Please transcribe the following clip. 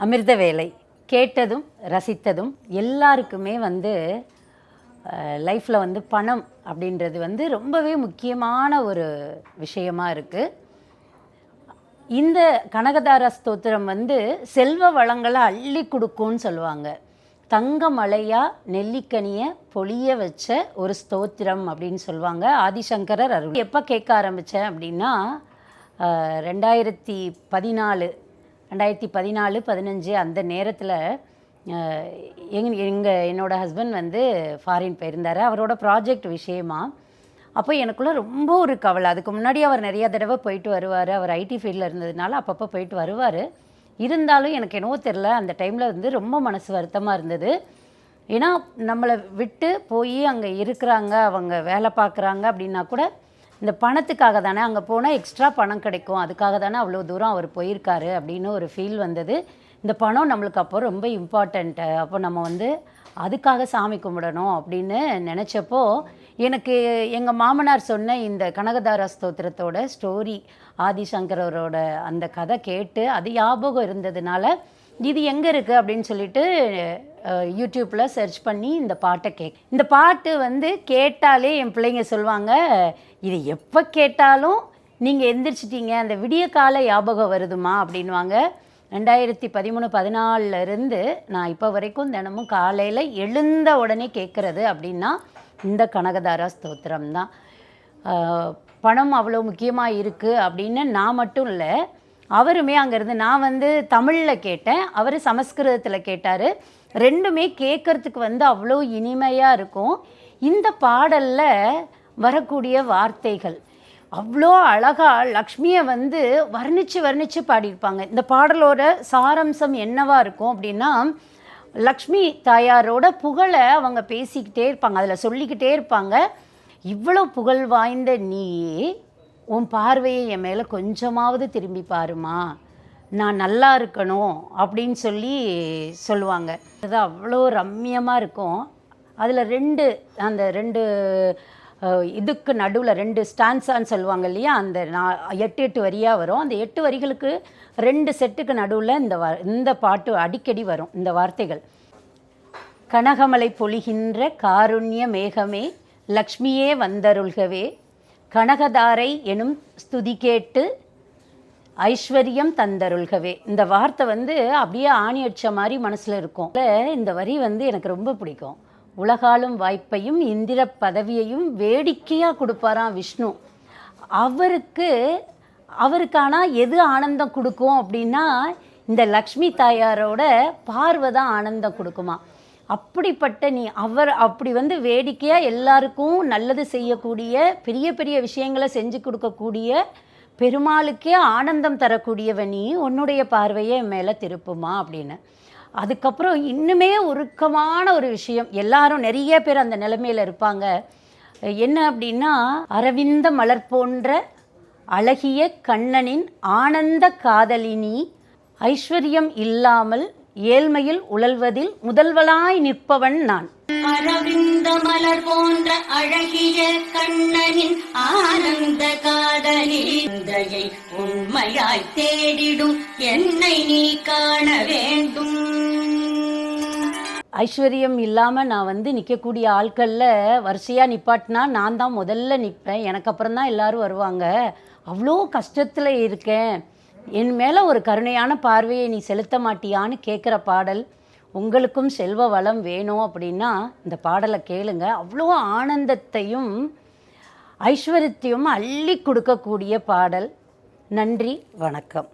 அமிர்த வேலை கேட்டதும் ரசித்ததும் எல்லாருக்குமே லைஃப்பில் பணம் அப்படின்றது ரொம்பவே முக்கியமான ஒரு விஷயமா இருக்குது. இந்த கனகதாரா ஸ்தோத்திரம் செல்வ வளங்களை அள்ளி கொடுக்கும்னு சொல்லுவாங்க. தங்க மலையா நெல்லிக்கனியை பொழிய வச்ச ஒரு ஸ்தோத்திரம் அப்படின்னு சொல்லுவாங்க. ஆதிசங்கரர் அருள். எப்போ கேட்க ஆரம்பித்தேன் அப்படின்னா 2014 15 அந்த நேரத்தில் என்னோடய ஹஸ்பண்ட் ஃபாரின் போயிருந்தார் அவரோட ப்ராஜெக்ட் விஷயமா. அப்போ எனக்குள்ளே ரொம்ப ஒரு கவலை. அதுக்கு முன்னாடி அவர் நிறைய தடவை போயிட்டு வருவார். அவர் ஐடி ஃபீல்டில் இருந்ததுனால அப்பப்போ போயிட்டு வருவார். இருந்தாலும் எனக்கு என்னவோ தெரில, அந்த டைமில் ரொம்ப மனசு வருத்தமாக இருந்தது. ஏன்னா நம்மளை விட்டு போய் அங்கே இருக்கிறாங்க, அவங்க வேலை பார்க்குறாங்க அப்படின்னா கூட இந்த பணத்துக்காக தானே, அங்கே போனால் எக்ஸ்ட்ரா பணம் கிடைக்கும், அதுக்காக தானே அவ்வளோ தூரம் அவர் போயிருக்காரு அப்படின்னு ஒரு ஃபீல் வந்தது. இந்த பணம் நம்மளுக்கு அப்போ ரொம்ப இம்பார்ட்டண்ட்டு, அப்போ நம்ம அதுக்காக சாமி கும்பிடணும் அப்படின்னு நினச்சப்போ எனக்கு எங்கள் மாமனார் சொன்ன இந்த கனகதாரா ஸ்தோத்திரத்தோட ஸ்டோரி, ஆதிசங்கரோட அந்த கதை கேட்டு அது ஞாபகம் இருந்ததுனால இது எங்கே இருக்குது அப்படின்னு சொல்லிட்டு யூடியூப்பில் சர்ச் பண்ணி இந்த பாட்டை இந்த பாட்டு கேட்டாலே என் பிள்ளைங்க சொல்லுவாங்க, இது எப்போ கேட்டாலும் நீங்கள் எந்திரிச்சிட்டிங்க, அந்த விடிய கால ஞாபகம் வருதுமா அப்படின்வாங்க. 2013-14 நான் இப்போ வரைக்கும் தினமும் காலையில் எழுந்த உடனே கேட்குறது அப்படின்னா இந்த கனகதாரா ஸ்தோத்திரம் தான். பணம் அவ்வளோ முக்கியமாக இருக்குது அப்படின்னு நான் மட்டும் இல்லை, அவருமே அங்கேருந்து நான் தமிழில் கேட்டேன், அவர் சமஸ்கிருதத்தில் கேட்டார். ரெண்டுமே கேட்குறதுக்கு அவ்வளோ இனிமையாக இருக்கும். இந்த பாடலில் வரக்கூடிய வார்த்தைகள் அவ்வளோ அழகாக லக்ஷ்மியை வர்ணித்து பாடியிருப்பாங்க. இந்த பாடலோட சாரம்சம் என்னவாக இருக்கும் அப்படின்னா, லக்ஷ்மி தாயாரோட புகழை அவங்க பேசிக்கிட்டே இருப்பாங்க, அதில் சொல்லிக்கிட்டே இருப்பாங்க. இவ்வளோ புகழ் வாய்ந்த நீ உன் பார்வையை என் மேலே கொஞ்சமாவது திரும்பி பாருமா, நான் நல்லா இருக்கணும் அப்படின்னு சொல்லுவாங்க. அது அவ்வளோ ரம்மியமாக இருக்கும். அதில் அந்த ரெண்டு இதுக்கு நடுவில் 2 ஸ்டான்ஸான்னு சொல்லுவாங்க இல்லையா, அந்த 8 வரியாக வரும். அந்த 8 வரிகளுக்கு 2 செட்டுக்கு நடுவில் இந்த பாட்டு அடிக்கடி வரும் இந்த வார்த்தைகள். கனகமலை பொழிகின்ற காருண்ய மேகமே லக்ஷ்மியே வந்தருள்கவே, கனகதாரை எனும் ஸ்துதி கேட்டு ஐஸ்வர்யம் தந்தருள்கவே. இந்த வார்த்தை அப்படியே ஆணி அடிச்ச மாதிரி மனசில் இருக்கும். இந்த வரி எனக்கு ரொம்ப பிடிக்கும். உலகாலும் வாய்ப்பையும் இந்திர பதவியையும் வேடிக்கையாக கொடுப்பாராம் விஷ்ணு. அவருக்கான எது ஆனந்தம் கொடுக்கும் அப்படின்னா, இந்த லக்ஷ்மி தாயாரோட பார்வை தான் ஆனந்தம் கொடுக்குமா. அப்படிப்பட்ட நீ அப்படி வேடிக்கையாக எல்லாருக்கும் நல்லது செய்யக்கூடிய, பெரிய பெரிய விஷயங்களை செஞ்சு கொடுக்கக்கூடிய, பெருமாளுக்கே ஆனந்தம் தரக்கூடியவன் நீ, உன்னுடைய பார்வையை மேலே திருப்புமா அப்படின்னு. அதுக்கப்புறம் இன்னுமே உருக்கமான ஒரு விஷயம், எல்லாரும் நிறைய பேர் அந்த நிலைமையில் இருப்பாங்க. என்ன அப்படின்னா, அரவிந்த மலர் போன்ற அழகிய கண்ணனின் ஆனந்த காதலினி, ஐஸ்வர்யம் இல்லாமல் ஏழ்மையில் உழல்வதில் முதல்வனாய் நிற்பவன் நான். அரவிந்த மலர் போன்ற அழகிய கண்ணனின் ஆனந்த காதலியை உண்மையாய் தேடிடும் என்னை நீ காண வேண்டும். ஐஸ்வர்யம் இல்லாமல் நான் நிற்கக்கூடிய ஆட்களில் வரிசையாக நிப்பாட்டினா நான் தான் முதல்ல நிற்பேன், எனக்கு அப்புறம் தான் எல்லோரும் வருவாங்க. அவ்வளோ கஷ்டத்தில் இருக்கேன், என் மேலே ஒரு கருணையான பார்வையை நீ செலுத்த மாட்டியான்னு கேட்குற பாடல். உங்களுக்கும் செல்வ வளம் வேணும் அப்படின்னா இந்த பாடலை கேளுங்க. அவ்வளோ ஆனந்தத்தையும் ஐஸ்வர்யத்தையும் அள்ளி கொடுக்கக்கூடிய பாடல். நன்றி, வணக்கம்.